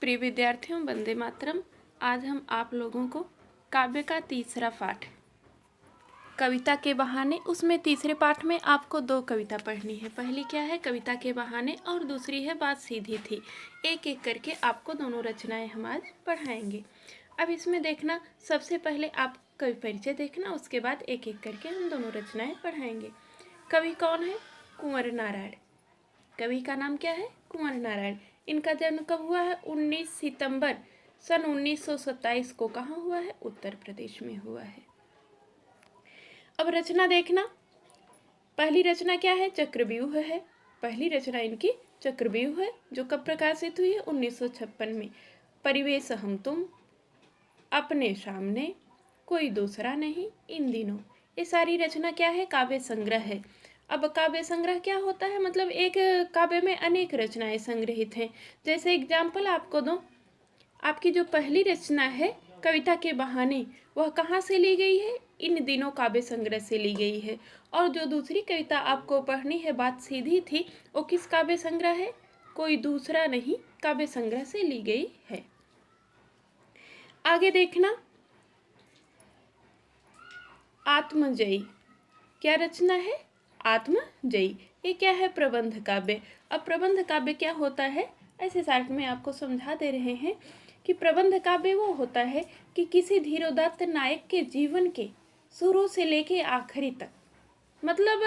प्रिय विद्यार्थियों, वंदे मातरम। आज हम आप लोगों को काव्य का तीसरा पाठ कविता के बहाने, उसमें तीसरे पाठ में आपको दो कविता पढ़नी है। पहली क्या है, कविता के बहाने, और दूसरी है बात सीधी थी। एक एक करके आपको दोनों रचनाएं हम आज पढ़ाएंगे। अब इसमें देखना, सबसे पहले आप कवि परिचय देखना, उसके बाद एक एक करके हम दोनों रचनाएं पढ़ाएंगे। कवि कौन है? कुंवर नारायण। कवि का नाम क्या है? कुंवर नारायण। इनका जन्म कब हुआ है? 19 सितंबर सन 1927 को। कहाँ हुआ है? उत्तर प्रदेश में हुआ है। अब रचना देखना, पहली रचना क्या है? चक्रव्यूह है। पहली रचना इनकी चक्रव्यूह है, जो कब प्रकाशित हुई है? 1956 में। परिवेश हम तुम, अपने सामने, कोई दूसरा नहीं, इन दिनों। ये सारी रचना क्या है? काव्य संग्रह है। अब काव्य संग्रह क्या होता है? मतलब एक काव्य में अनेक रचनाएं संग्रहित हैं। जैसे एग्जाम्पल आपको दो, आपकी जो पहली रचना है कविता के बहाने, वह कहाँ से ली गई है? इन दिनों काव्य संग्रह से ली गई है। और जो दूसरी कविता आपको पढ़नी है, बात सीधी थी, वो किस काव्य संग्रह है? कोई दूसरा नहीं, काव्य संग्रह से ली गई है। आगे देखना, आत्मजयी क्या रचना है? आत्मजयी। ये क्या है? प्रबंध काव्य। अब प्रबंध काव्य क्या होता है, ऐसे साथ में आपको समझा दे रहे हैं कि प्रबंध काव्य वो होता है कि किसी धीरोदात्त नायक के जीवन के शुरू से लेके आखिरी तक, मतलब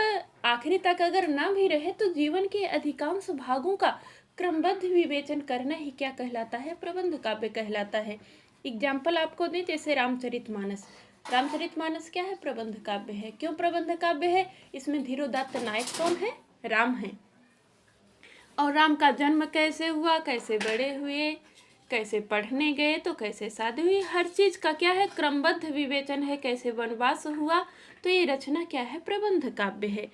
आखिरी तक अगर ना भी रहे तो जीवन के अधिकांश भागों का क्रमबद्ध विवेचन करना ही क्या कहलाता है? प्रबंध काव्य कहलाता है। एग्जाम्पल आपको दें, जैसे रामचरितमानस। रामचरितमानस क्या है? प्रबंध काव्य है। क्यों प्रबंध काव्य है? इसमें धीरोदात्त नायक कौन है? राम है। और राम का जन्म कैसे हुआ, कैसे बड़े हुए, कैसे पढ़ने गए, तो कैसे शादी हुई, हर चीज का क्या है? क्रमबद्ध विवेचन है। कैसे वनवास हुआ, तो ये रचना क्या है? प्रबंध काव्य है।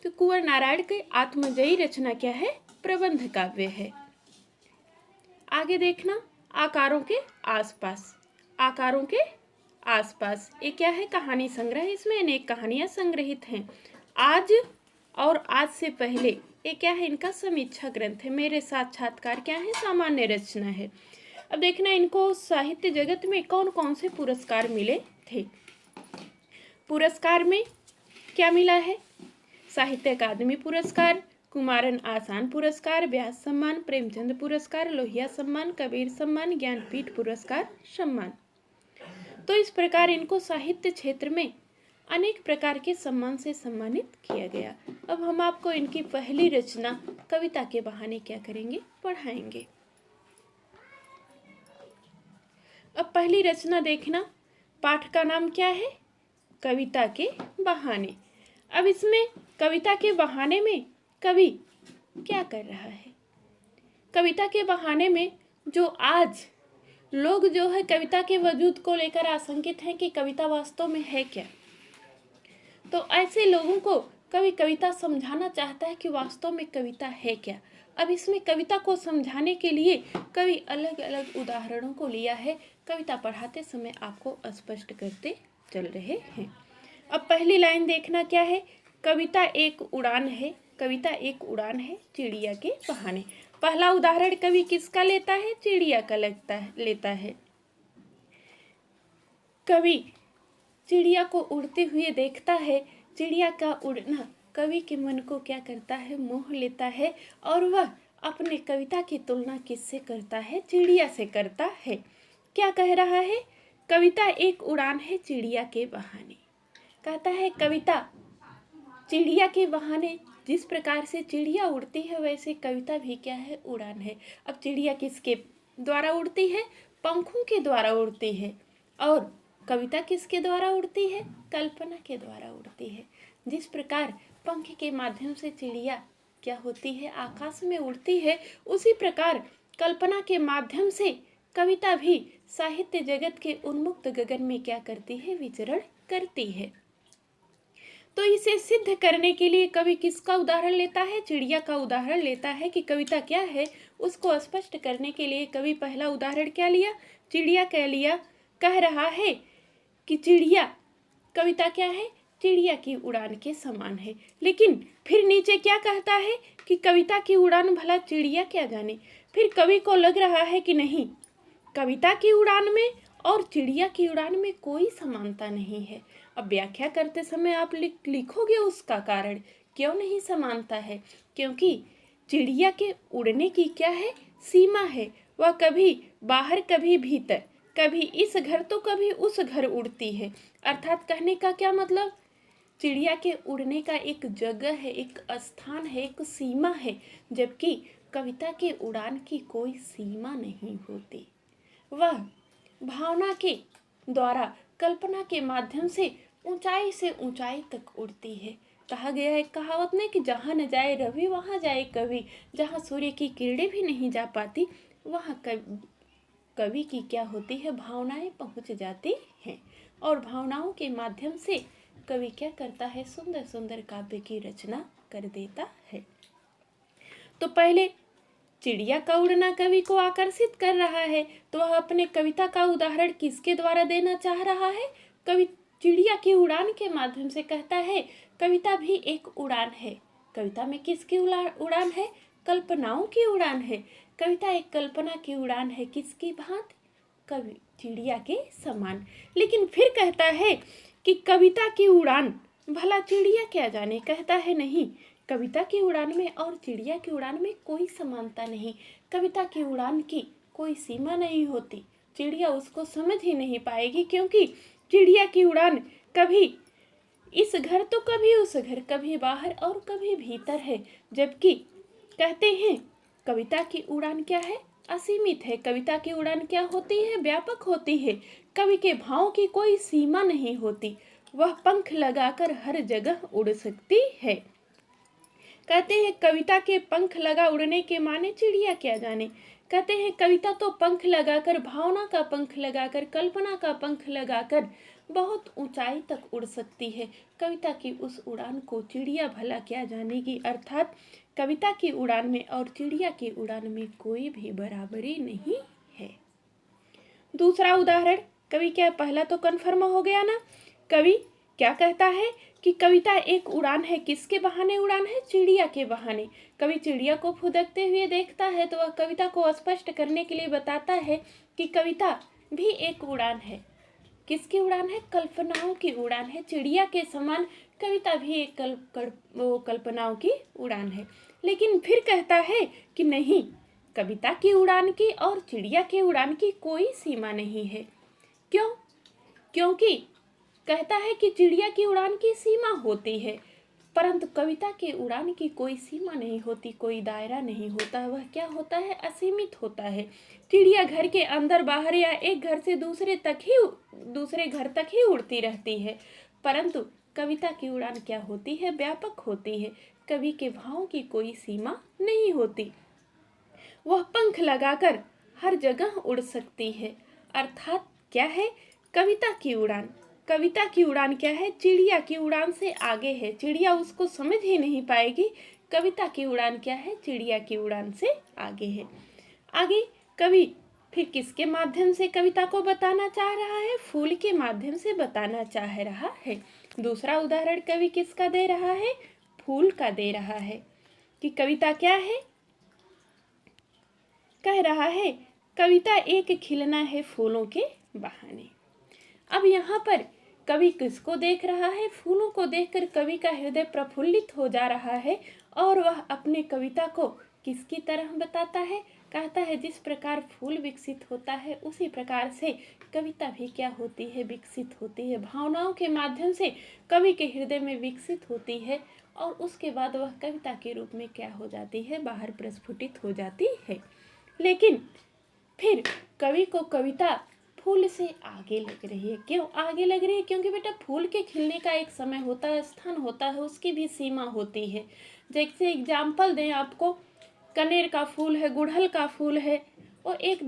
तो कुंवर नारायण की आत्मजयी रचना क्या है? प्रबंध काव्य है। आगे देखना, आकारों के आसपास। आकारों के आसपास ये क्या है? कहानी संग्रह। इसमें अनेक कहानियां संग्रहित हैं। आज और आज से पहले ये क्या है? इनका समीक्षा ग्रंथ है। मेरे साक्षात्कार क्या है? सामान्य रचना है। अब देखना, इनको साहित्य जगत में कौन कौन से पुरस्कार मिले थे। पुरस्कार में क्या मिला है? साहित्य अकादमी पुरस्कार, कुमारन आसान पुरस्कार, व्यास सम्मान, प्रेमचंद पुरस्कार, लोहिया सम्मान, कबीर सम्मान, ज्ञानपीठ पुरस्कार सम्मान। तो इस प्रकार इनको साहित्य क्षेत्र में अनेक प्रकार के सम्मान से सम्मानित किया गया। अब हम आपको इनकी पहली रचना कविता के बहाने क्या करेंगे? पढ़ाएंगे। अब पहली रचना देखना, पाठ का नाम क्या है? कविता के बहाने। अब इसमें कविता के बहाने में कवि क्या कर रहा है? कविता के बहाने में जो आज लोग जो है कविता के वजूद को लेकर आशंकित हैं कि कविता वास्तव में है क्या, तो ऐसे लोगों को कवि कविता समझाना चाहता है कि वास्तव में कविता है क्या। अब इसमें कविता को समझाने के लिए कवि अलग अलग उदाहरणों को लिया है। कविता पढ़ाते समय आपको स्पष्ट करते चल रहे हैं। अब पहली लाइन देखना क्या है? कविता एक उड़ान है। कविता एक उड़ान है चिड़िया के बहाने। पहला उदाहरण कवि किसका लेता है? चिड़िया का लेता है। कवि चिड़िया को उड़ते हुए देखता है। चिड़िया का उड़ना कवि के मन को क्या करता है? मोह लेता है। और वह अपने कविता की तुलना किससे करता है? चिड़िया से करता है। क्या कह रहा है? कविता एक उड़ान है चिड़िया के बहाने। कहता है कविता चिड़िया के बहाने, जिस प्रकार से चिड़िया उड़ती है वैसे कविता भी क्या है? उड़ान है। अब चिड़िया किसके द्वारा उड़ती है? पंखों के द्वारा उड़ती है। और कविता किसके द्वारा उड़ती है? कल्पना के द्वारा उड़ती है। जिस प्रकार पंख के माध्यम से चिड़िया क्या होती है? आकाश में उड़ती है, उसी प्रकार कल्पना के माध्यम से कविता भी साहित्य जगत के उन्मुक्त गगन में क्या करती है? विचरण करती है। तो इसे सिद्ध करने के लिए कवि किसका उदाहरण लेता है? चिड़िया का उदाहरण लेता है कि कविता क्या है, उसको स्पष्ट करने के लिए कवि पहला उदाहरण क्या लिया? चिड़िया कह लिया। कह रहा है कि चिड़िया, कविता क्या है? चिड़िया की उड़ान के समान है। लेकिन फिर नीचे क्या कहता है कि कविता की उड़ान भला चिड़िया क्या जाने। फिर कवि को लग रहा है कि नहीं, कविता की उड़ान में और चिड़िया की उड़ान में कोई समानता नहीं है। अब व्याख्या करते समय आप लिखोगे उसका कारण, क्यों नहीं समानता है। क्योंकि चिड़िया के उड़ने की क्या है, सीमा है। वह कभी बाहर कभी भीतर, कभी इस घर तो कभी उस घर उड़ती है। अर्थात कहने का क्या मतलब, चिड़िया के उड़ने का एक जगह है, एक स्थान है, एक सीमा है, जबकि कविता के उड़ान की कोई सीमा नहीं होती। वह भावना के द्वारा, कल्पना के माध्यम से ऊंचाई तक उड़ती है। कहा गया है कहावत में कि जहाँ न जाए रवि वहाँ जाए कवि। जहाँ सूर्य की किरणें भी नहीं जा पाती वहाँ कवि की क्या होती है, भावनाएं पहुँच जाती हैं। और भावनाओं के माध्यम से कवि क्या करता है, सुंदर सुंदर काव्य की रचना कर देता है। तो पहले चिड़िया का उड़ना कवि को आकर्षित कर रहा है, तो वह अपने कविता का उदाहरण किसके द्वारा देना चाह रहा है, कवि चिड़िया की उड़ान के माध्यम से कहता है कविता भी एक उड़ान है। कविता में किसकी उड़ान है, कल्पनाओं की उड़ान है। कविता एक कल्पना की उड़ान है, किसकी भांति, कवि चिड़िया के समान। लेकिन फिर कहता है कि कविता की उड़ान भला चिड़िया क्या जाने। कहता है नहीं, कविता की उड़ान में और चिड़िया की उड़ान में कोई समानता नहीं। कविता की उड़ान की कोई सीमा नहीं होती, चिड़िया उसको समझ ही नहीं पाएगी, क्योंकि चिड़िया की उड़ान कभी इस घर तो कभी उस घर, कभी बाहर और कभी भीतर है। जबकि कहते हैं कविता की उड़ान क्या है, असीमित है। कविता की उड़ान क्या होती है, व्यापक होती है। कवि के भाव की कोई सीमा नहीं होती, वह पंख लगाकर हर जगह उड़ सकती है। कहते हैं कविता के पंख लगा उड़ने के माने चिड़िया क्या जाने। कहते हैं कविता तो पंख लगाकर, भावना का पंख लगाकर, कल्पना का पंख लगाकर बहुत ऊंचाई तक उड़ सकती है। कविता की उस उड़ान को चिड़िया भला क्या जानेगी। अर्थात कविता की उड़ान में और चिड़िया की उड़ान में कोई भी बराबरी नहीं है। दूसरा उदाहरण, कवि क्या, पहला तो कन्फर्म हो गया ना। कवि क्या कहता है कि कविता एक उड़ान है, किसके बहाने उड़ान है, चिड़िया के बहाने। कवि चिड़िया को फुदकते हुए देखता है तो वह कविता को स्पष्ट करने के लिए बताता है कि कविता भी एक उड़ान है। किसकी उड़ान है, कल्पनाओं की उड़ान है। चिड़िया के समान कविता भी एक कल्पनाओं की उड़ान है। लेकिन फिर कहता है कि नहीं, कविता की उड़ान की और चिड़िया की उड़ान की कोई सीमा नहीं है। क्यों? क्योंकि कहता है कि चिड़िया की उड़ान की सीमा होती है, परंतु कविता की उड़ान की कोई सीमा नहीं होती, कोई दायरा नहीं होता। वह क्या होता है, असीमित होता है। चिड़िया घर के अंदर बाहर या एक घर से दूसरे घर तक ही उड़ती रहती है, परंतु कविता की उड़ान क्या होती है, व्यापक होती है। कवि के भाव की कोई सीमा नहीं होती, वह पंख लगाकर हर जगह उड़ सकती है। अर्थात क्या है, कविता की उड़ान, कविता की उड़ान क्या है, चिड़िया की उड़ान से आगे है। चिड़िया उसको समझ ही नहीं पाएगी। कविता की उड़ान क्या है, चिड़िया की उड़ान से आगे है। आगे कवि फिर किसके माध्यम से कविता को बताना चाह रहा है, फूल के माध्यम से बताना चाह रहा है। दूसरा उदाहरण कवि किसका दे रहा है, फूल का दे रहा है कि कविता क्या है, कह रहा है कविता एक खिलना है फूलों के बहाने। अब यहाँ पर कवि किसको देख रहा है, फूलों को देखकर कवि का हृदय प्रफुल्लित हो जा रहा है और वह अपने कविता को किसकी तरह बताता है, कहता है जिस प्रकार फूल विकसित होता है उसी प्रकार से कविता भी क्या होती है, विकसित होती है। भावनाओं के माध्यम से कवि के हृदय में विकसित होती है और उसके बाद वह कविता के रूप में क्या हो जाती है, बाहर प्रस्फुटित हो जाती है। लेकिन फिर कवि को कविता फूल से आगे लग रही है। क्यों आगे लग रही है, क्योंकि बेटा फूल के खिलने का एक समय होता है, स्थान होता है, उसकी भी सीमा होती है। जैसे एग्जाम्पल दें आपको, कनेर का फूल है, गुड़हल का फूल है, और एक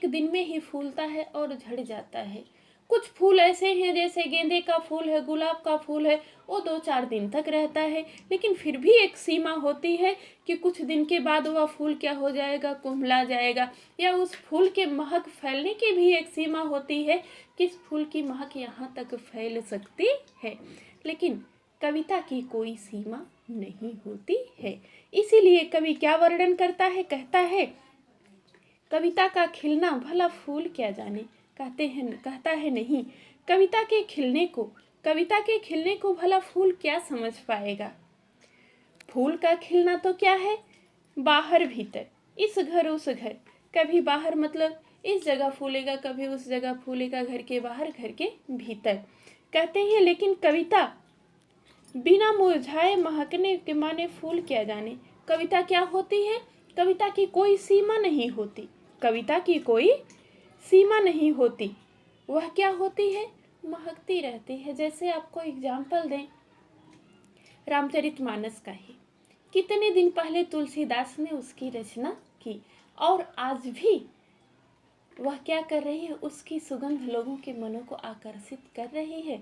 दिन में ही फूलता है और झड़ जाता है। कुछ फूल ऐसे हैं जैसे गेंदे का फूल है, गुलाब का फूल है, वो 2-4 दिन तक रहता है, लेकिन फिर भी एक सीमा होती है कि कुछ दिन के बाद वह फूल क्या हो जाएगा, कुम्हला जाएगा। या उस फूल के महक फैलने की भी एक सीमा होती है कि इस फूल की महक यहाँ तक फैल सकती है। लेकिन कविता की कोई सीमा नहीं होती है। इसीलिए कवि क्या वर्णन करता है, कहता है कविता का खिलना भला फूल क्या जाने, कहता है नहीं, कविता के खिलने को भला फूल क्या समझ पाएगा। फूल का खिलना तो क्या है, बाहर भीतर, इस घर उस घर, कभी बाहर मतलब इस जगह फूलेगा, कभी उस जगह फूलेगा, घर के बाहर घर के भीतर। कहते हैं लेकिन कविता बिना मुरझाए महकने के माने फूल क्या जाने। कविता क्या होती है, कविता की कोई सीमा नहीं होती, कविता की कोई सीमा नहीं होती। वह क्या होती है, महकती रहती है। जैसे आपको एग्जाम्पल दें रामचरितमानस का ही, कितने दिन पहले तुलसीदास ने उसकी रचना की और आज भी वह क्या कर रही है, उसकी सुगंध लोगों के मनों को आकर्षित कर रही है।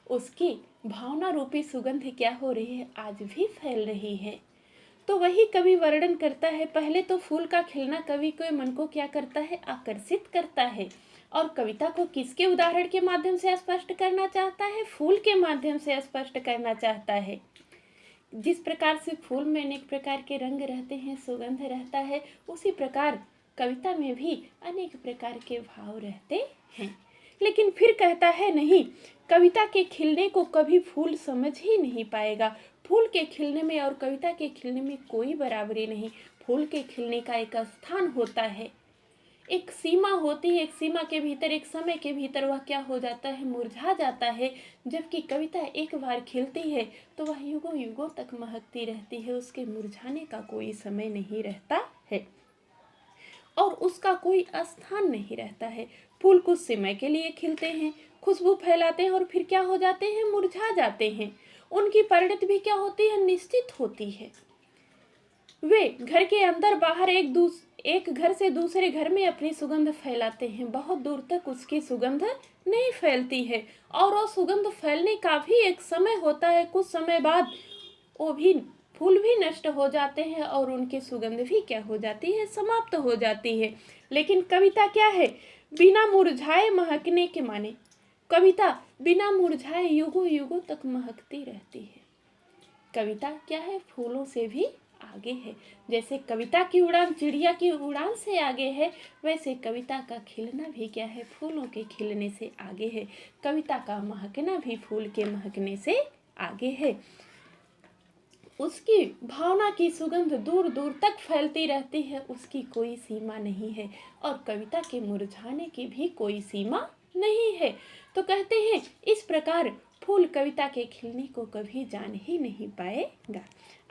उसकी भावना रूपी सुगंध क्या हो रही है, आज भी फैल रही है। तो वही कवि वर्णन करता है, पहले तो फूल का खिलना कवि के मन को क्या करता है, आकर्षित करता है। और कविता को किसके उदाहरण के माध्यम से स्पष्ट करना चाहता है, फूल के माध्यम से स्पष्ट करना चाहता है। जिस प्रकार से फूल में अनेक प्रकार के रंग रहते हैं, सुगंध रहता है, उसी प्रकार कविता में भी अनेक प्रकार के भाव रहते हैं। लेकिन फिर कहता है नहीं, कविता के खिलने को कभी फूल समझ ही नहीं पाएगा। फूल के खिलने में और कविता के खिलने में कोई बराबरी नहीं। फूल के खिलने का एक स्थान होता है, एक सीमा होती है, एक सीमा के भीतर, एक समय के भीतर वह क्या हो जाता है, मुरझा जाता है। जबकि कविता एक बार खिलती है तो वह युगों युगों तक महकती रहती है, उसके मुरझाने का कोई समय नहीं रहता है और उसका कोई स्थान नहीं रहता है। फूल कुछ समय के लिए खिलते हैं, खुशबू फैलाते हैं और फिर क्या हो जाते हैं, मुरझा जाते हैं। उनकी परिणति भी क्या होती है, निश्चित होती है। वे घर के अंदर बाहर एक घर से दूसरे घर में अपनी सुगंध फैलाते हैं, बहुत दूर तक उसकी सुगंध नहीं फैलती है और वो सुगंध फैलने का भी एक समय होता है। कुछ समय बाद वो भी फूल भी नष्ट हो जाते हैं और उनकी सुगंध भी क्या हो जाती है, समाप्त हो जाती है। लेकिन कविता क्या है, बिना मुरझाए महकने के माने, कविता बिना मुरझाए युगों युगों तक महकती रहती है। कविता क्या है, फूलों से भी आगे है। जैसे कविता की उड़ान चिड़िया की उड़ान से आगे है, वैसे कविता का खिलना भी क्या है, फूलों के खिलने से आगे है। कविता का महकना भी फूल के महकने से आगे है। उसकी भावना की सुगंध दूर दूर तक फैलती रहती है, उसकी कोई सीमा नहीं है और कविता के मुरझाने की भी कोई सीमा नहीं है। तो कहते हैं इस प्रकार फूल कविता के खिलने को कभी जान ही नहीं पाएगा।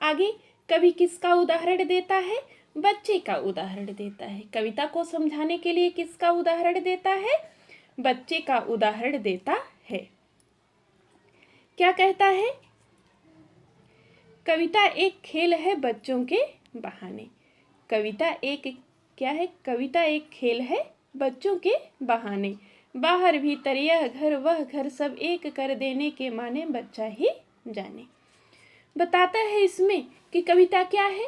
आगे कवि किसका उदाहरण देता है, बच्चे का उदाहरण देता है। कविता को समझाने के लिए किसका उदाहरण देता है, बच्चे का उदाहरण देता है। क्या कहता है, कविता एक खेल है बच्चों के बहाने। कविता एक क्या है, कविता एक खेल है बच्चों के बहाने। बाहर भीतर यह घर वह घर सब एक कर देने के माने बच्चा ही जाने। बताता है इसमें कि कविता क्या है,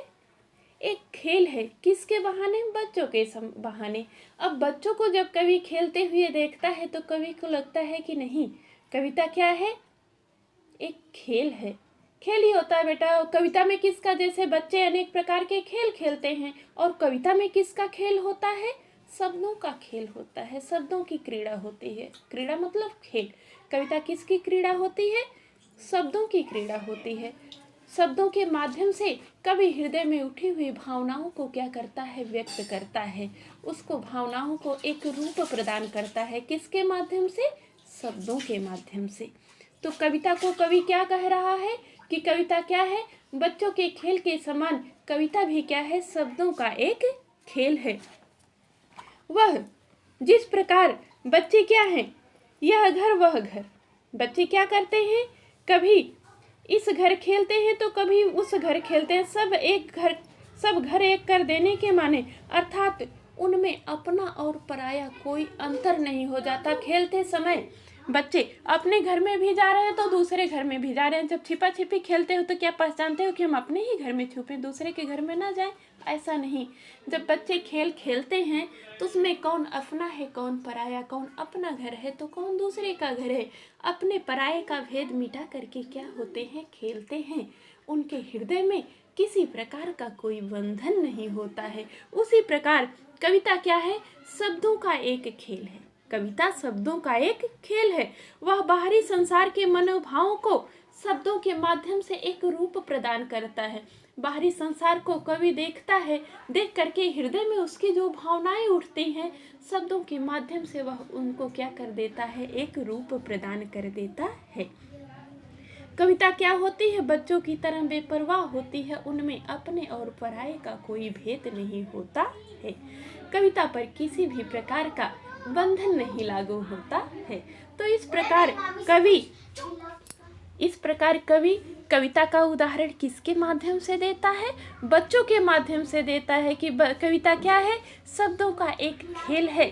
एक खेल है। किसके बहाने, बच्चों के बहाने। अब बच्चों को जब कवि खेलते हुए देखता है तो कवि को लगता है कि नहीं, कविता क्या है, एक खेल है। खेल ही होता है बेटा। कविता में किसका, जैसे बच्चे अनेक प्रकार के खेल खेलते हैं और कविता में किसका खेल होता है, शब्दों का खेल होता है, शब्दों की क्रीड़ा होती है। क्रीड़ा मतलब खेल। कविता किसकी क्रीड़ा होती है, शब्दों की क्रीड़ा होती है। शब्दों के माध्यम से कवि हृदय में उठी हुई भावनाओं को क्या करता है, व्यक्त करता है। उसको भावनाओं को एक रूप प्रदान करता है, किसके माध्यम से, शब्दों के माध्यम से। तो कविता को कवि क्या कह रहा है कि कविता क्या है, बच्चों के खेल के समान कविता भी क्या है, शब्दों का एक खेल है। वह जिस प्रकार बच्चे क्या हैं, यह घर वह घर। बच्चे क्या करते हैं, कभी इस घर खेलते हैं तो कभी उस घर खेलते हैं। सब घर एक कर देने के माने, अर्थात उनमें अपना और पराया कोई अंतर नहीं हो जाता। खेलते समय बच्चे अपने घर में भी जा रहे हैं तो दूसरे घर में भी जा रहे हैं। जब छिपा छिपी खेलते हो तो क्या पहचानते हो कि हम अपने ही घर में छुपे, दूसरे के घर में ना जाएं? ऐसा नहीं। जब बच्चे खेल खेलते हैं तो उसमें कौन अपना है कौन पराया, कौन अपना घर है तो कौन दूसरे का घर है, अपने पराये का भेद मिटा करके क्या होते हैं, खेलते हैं। उनके हृदय में किसी प्रकार का कोई बंधन नहीं होता है। उसी प्रकार कविता क्या है? शब्दों का एक खेल है। कविता शब्दों का एक खेल है। वह बाहरी संसार के मनोभावों को शब्दों के माध्यम से एक रूप प्रदान करता है। बाहरी संसार को कवि देखता है, देख करके हृदय में उसकी जो भावनाएं उठती हैं, शब्दों के माध्यम से वह उनको क्या कर देता है, एक रूप प्रदान कर देता है। कविता क्या होती है? बच्चों की तरह बेपरवाह होती है। उनमें अपने और पराये का कोई भेद नहीं होता है। कविता पर किसी भी प्रकार का बंधन नहीं लागू होता है। तो इस प्रकार कवि कविता का उदाहरण किसके माध्यम से देता है? बच्चों के माध्यम से देता है कि कविता क्या है? शब्दों का एक खेल है।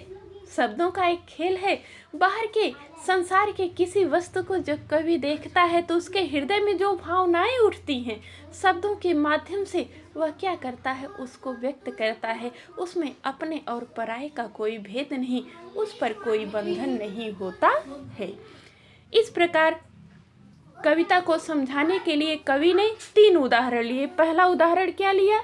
शब्दों का एक खेल है। बाहर के संसार के किसी वस्तु को जब कवि देखता है तो उसके हृदय में जो भावनाएं उठती हैं, शब्दों के माध्यम से वह क्या करता है, उसको व्यक्त करता है। उसमें अपने और पराये का कोई भेद नहीं, उस पर कोई बंधन नहीं होता है। इस प्रकार कविता को समझाने के लिए कवि ने 3 उदाहरण लिए। पहला उदाहरण क्या लिया?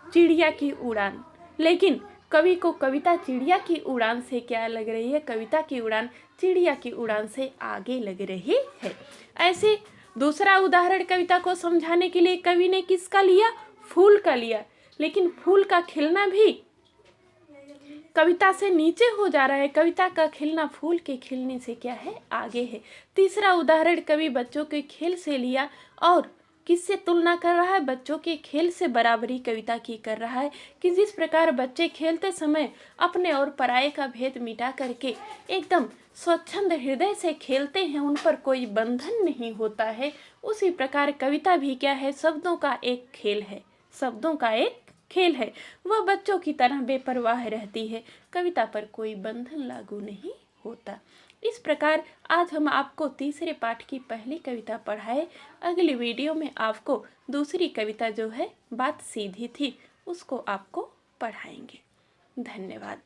चिड़िया की उड़ान। लेकिन कवि को कविता चिड़िया की उड़ान से क्या लग रही है? कविता की उड़ान चिड़िया की उड़ान से आगे लग रही है। ऐसे दूसरा उदाहरण कविता को समझाने के लिए कवि ने किसका लिया? फूल का लिया। लेकिन फूल का खिलना भी कविता से नीचे हो जा रहा है। कविता का खिलना फूल के खिलने से क्या है? आगे है। तीसरा उदाहरण कवि बच्चों के खेल से लिया और किससे तुलना कर रहा है? बच्चों के खेल से बराबरी कविता की कर रहा है कि जिस प्रकार बच्चे खेलते समय अपने और पराये का भेद मिटा करके एकदम स्वच्छंद हृदय से खेलते हैं, उन पर कोई बंधन नहीं होता है, उसी प्रकार कविता भी क्या है? शब्दों का एक खेल है। शब्दों का एक खेल है। वह बच्चों की तरह बेपरवाह रहती है। कविता पर कोई बंधन लागू नहीं होता। इस प्रकार आज हम आपको तीसरे पाठ की पहली कविता पढ़ाए। अगली वीडियो में आपको दूसरी कविता जो है बात सीधी थी उसको आपको पढ़ाएंगे। धन्यवाद।